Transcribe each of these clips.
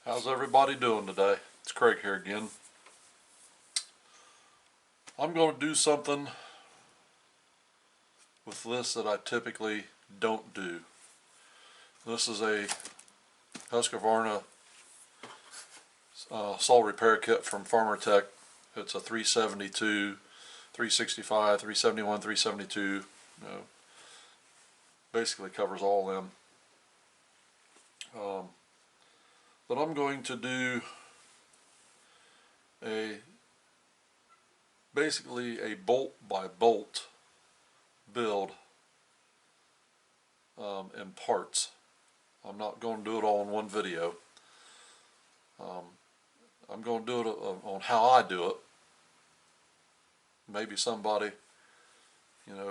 How's everybody doing today? It's Craig here again. I'm going to do something with this that I typically don't do. This is a Husqvarna saw repair kit from Farmertec. It's a 372, 365, 371, 372. Basically covers all of them. But I'm going to do basically a bolt by bolt build in parts. I'm not going to do it all in one video. I'm going to do it on how I do it. Maybe somebody,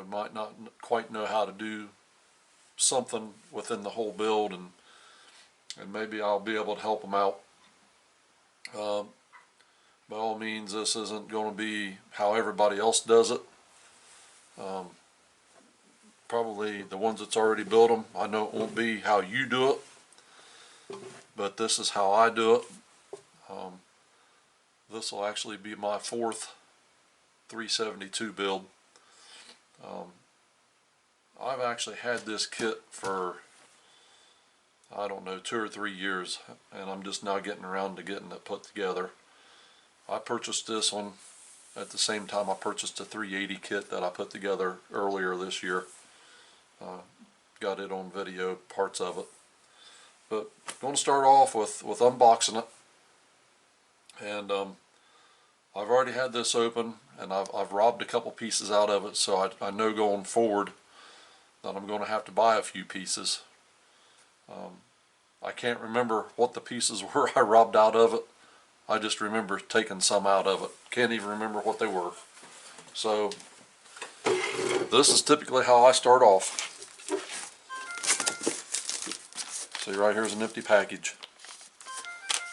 might not quite know how to do something within the whole build, and maybe I'll be able to help them out. By all means, this isn't going to be how everybody else does it. Probably the ones that's already built them, I know it won't be how you do it, but this is how I do it. This will actually be my fourth 372 build. I've actually had this kit for, I don't know, 2 or 3 years, and I'm just now getting around to getting it put together. I purchased this one at the same time I purchased a 380 kit that I put together earlier this year. Got it on video, parts of it. But I'm going to start off with unboxing it. And I've already had this open, and I've robbed a couple pieces out of it, so I know going forward that I'm going to have to buy a few pieces. I can't remember what the pieces were I robbed out of it. I just remember taking some out of it. Can't even remember what they were. So this is typically how I start off. See, right here's an empty package.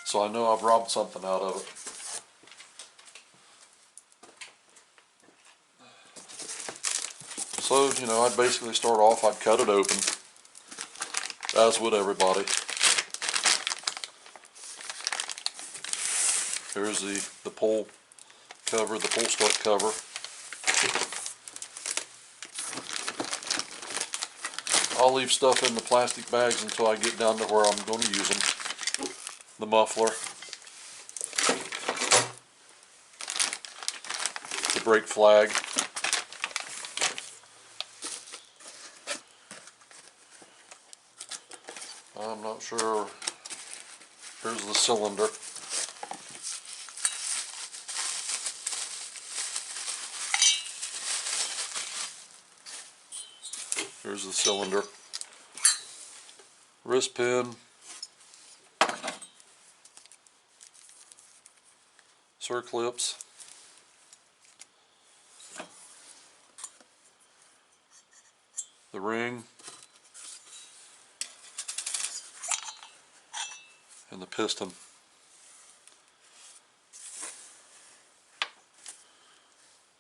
So I know I've robbed something out of it. So, I'd basically start off, I'd cut it open, as would everybody. Here's the pull cover, the pull start cover. I'll leave stuff in the plastic bags until I get down to where I'm going to use them. The muffler, the brake flag, I'm not sure, here's the cylinder. Here's the cylinder, wrist pin, circlips, the ring, and the piston.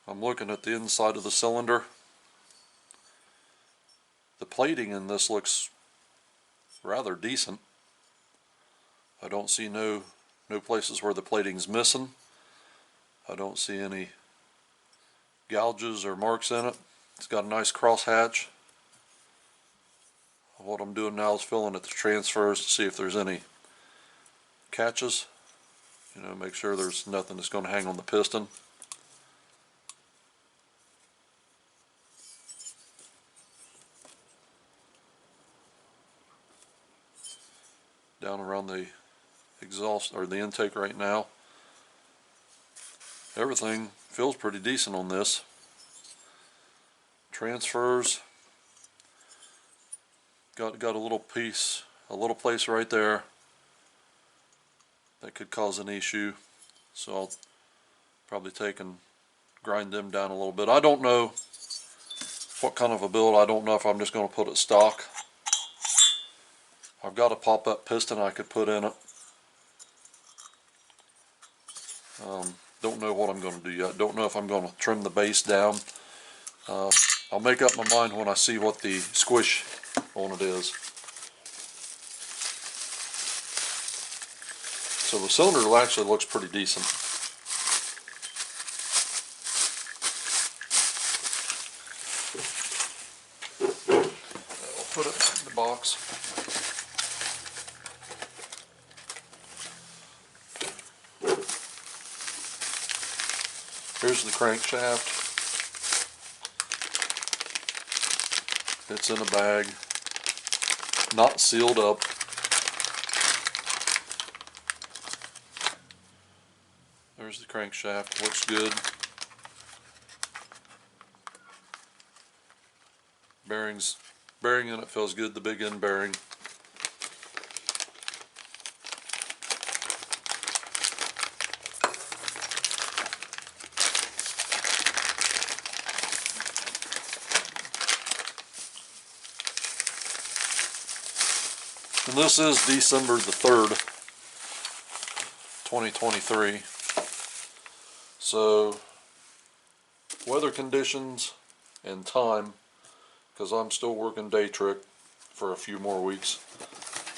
I'm looking at the inside of the cylinder. The plating in this looks rather decent. I don't see no places where the plating's missing. I don't see any gouges or marks in it. It's got a nice cross hatch. What I'm doing now is filling at the transfers to see if there's any catches. Make sure there's nothing that's going to hang on the piston. Down around the exhaust or the intake right now. Everything feels pretty decent on this. Transfers, got a little piece, a little place right there that could cause an issue, so I'll probably take and grind them down a little bit. I don't know what kind of a build. I don't know if I'm just going to put it stock. I've got a pop-up piston I could put in it. Don't know what I'm going to do yet. Don't know if I'm going to trim the base down. I'll make up my mind when I see what the squish on it is. So the cylinder actually looks pretty decent. I'll put it in the box. Here's the crankshaft. It's in a bag, not sealed up. There's the crankshaft, looks good. Bearing in it feels good, the big end bearing. And this is December the 3rd, 2023. So, weather conditions and time, because I'm still working day trick for a few more weeks,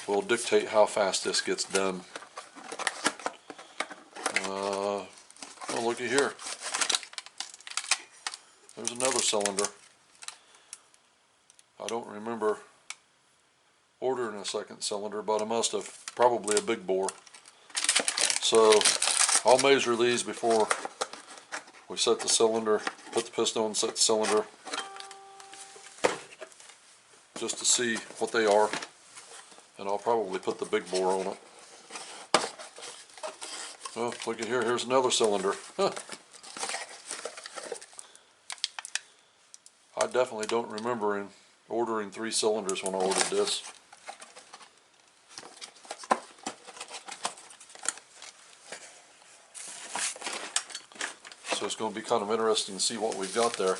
will dictate how fast this gets done. Oh, looky here. There's another cylinder. I don't remember ordering a second cylinder, but I must have. Probably a big bore. So I'll measure these before we set the cylinder, put the piston on, set the cylinder, just to see what they are, and I'll probably put the big bore on it. Oh, look at here, here's another cylinder. Huh. I definitely don't remember ordering 3 cylinders when I ordered this. So it's going to be kind of interesting to see what we've got there.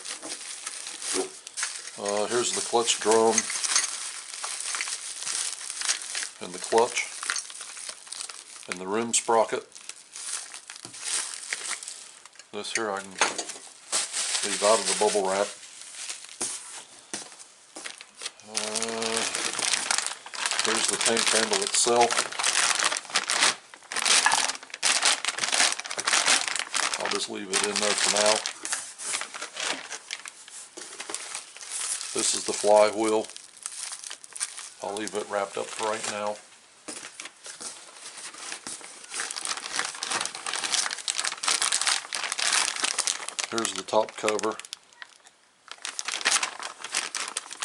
Here's the clutch drum and the clutch and the rim sprocket. This here I can leave out of the bubble wrap. Here's the tank handle itself. I'll just leave it in there for now. This is the flywheel. I'll leave it wrapped up for right now. Here's the top cover.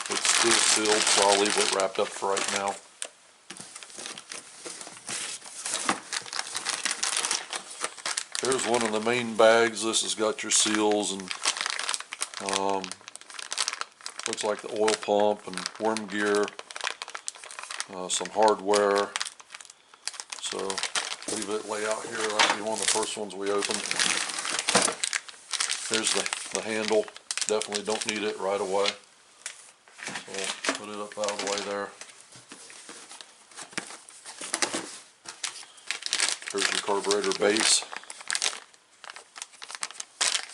It's still sealed, so I'll leave it wrapped up for right now. Here's one of the main bags. This has got your seals and looks like the oil pump and worm gear, some hardware. So leave it lay out here. That'll be one of the first ones we open. Here's the handle. Definitely don't need it right away. So put it up out of the way there. Here's your carburetor base.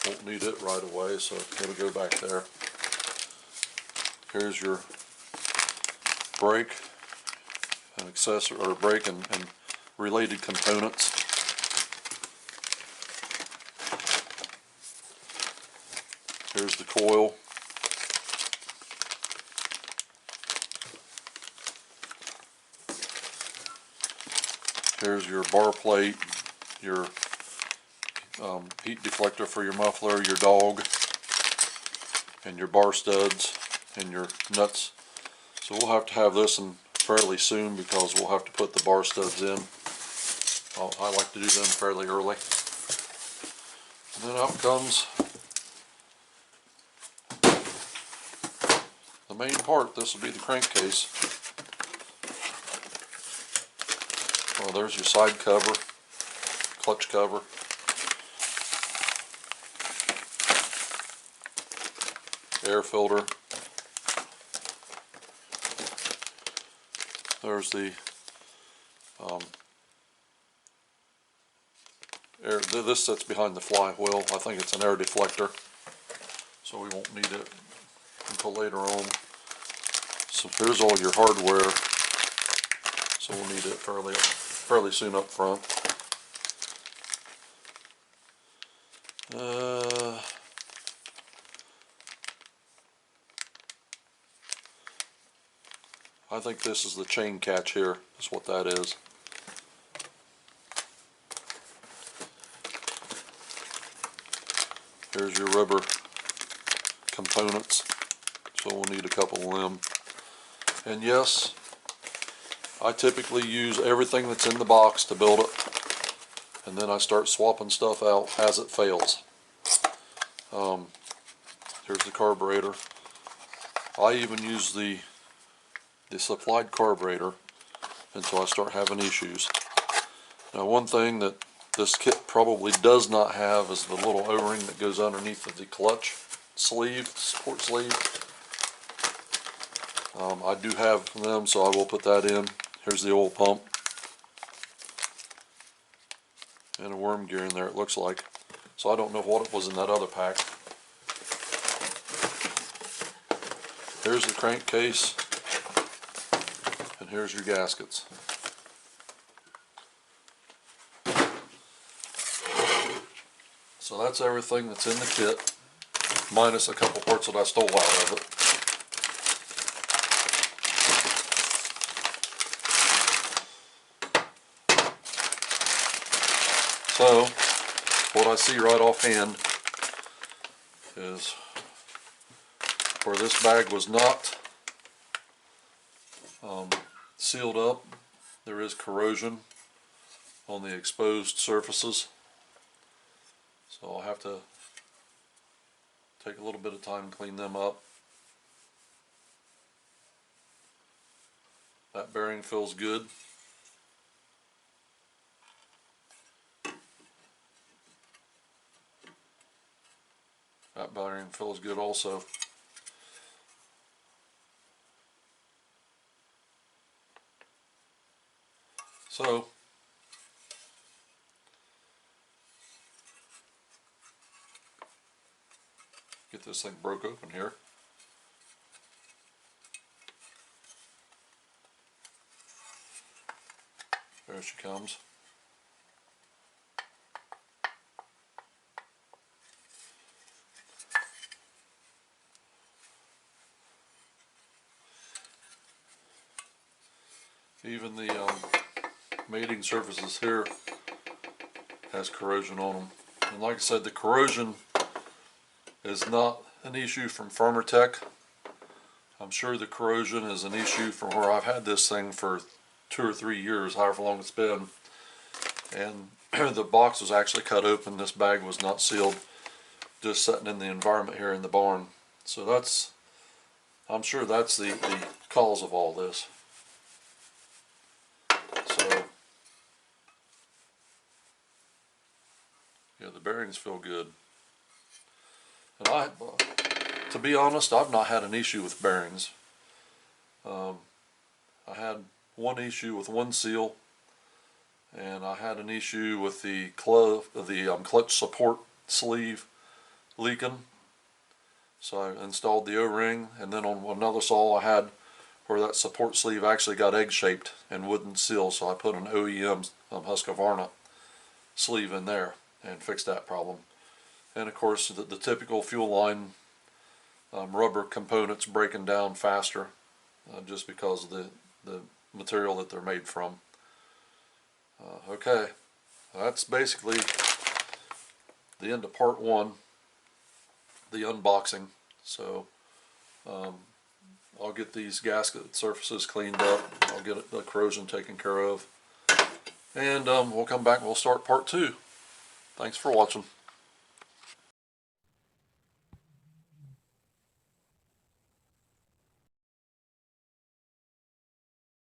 Won't need it right away, so it'll go back there. Here's your brake and accessory, or brake and related components. Here's the coil. Here's your bar plate, your heat deflector for your muffler, your dog, and your bar studs and your nuts. So we'll have to have this in fairly soon because we'll have to put the bar studs in. I like to do them fairly early. And then out comes the main part. This will be the crankcase. Well, there's your side cover, clutch cover. Air filter. There's the air. This sits behind the flywheel. I think it's an air deflector, so we won't need it until later on. So here's all your hardware. So we'll need it fairly soon up front. I think this is the chain catch here, is what that is. Here's your rubber components, so we'll need a couple of them. And yes, I typically use everything that's in the box to build it, and then I start swapping stuff out as it fails. Here's the carburetor. I even use the supplied carburetor until I start having issues. Now, one thing that this kit probably does not have is the little O-ring that goes underneath of the clutch sleeve, support sleeve. I do have them, so I will put that in. Here's the oil pump and a worm gear in there, it looks like. So I don't know what it was in that other pack. Here's the crankcase, and here's your gaskets. So that's everything that's in the kit, minus a couple parts that I stole out of it. So, what I see right offhand is where this bag was not sealed up, there is corrosion on the exposed surfaces. So I'll have to take a little bit of time to clean them up. That bearing feels good. That bearing feels good also. So, get this thing broke open here. There she comes. Even the mating surfaces here has corrosion on them. And like I said, the corrosion is not an issue from Farmertec. I'm sure the corrosion is an issue from where I've had this thing for 2 or 3 years, however long it's been. And the box was actually cut open. This bag was not sealed, just sitting in the environment here in the barn. So that's, I'm sure that's the cause of all this. So, yeah, the bearings feel good. And to be honest, I've not had an issue with bearings. I had one issue with one seal, and I had an issue with the clutch support sleeve leaking. So I installed the O-ring, and then on another saw I had where that support sleeve actually got egg-shaped and wouldn't seal, so I put an OEM Husqvarna sleeve in there and fixed that problem. And of course the typical fuel line rubber components breaking down faster just because of the material that they're made from. Okay, that's basically the end of part 1, the unboxing. So I'll get these gasket surfaces cleaned up, I'll get the corrosion taken care of, and we'll come back and we'll start part 2. Thanks for watching.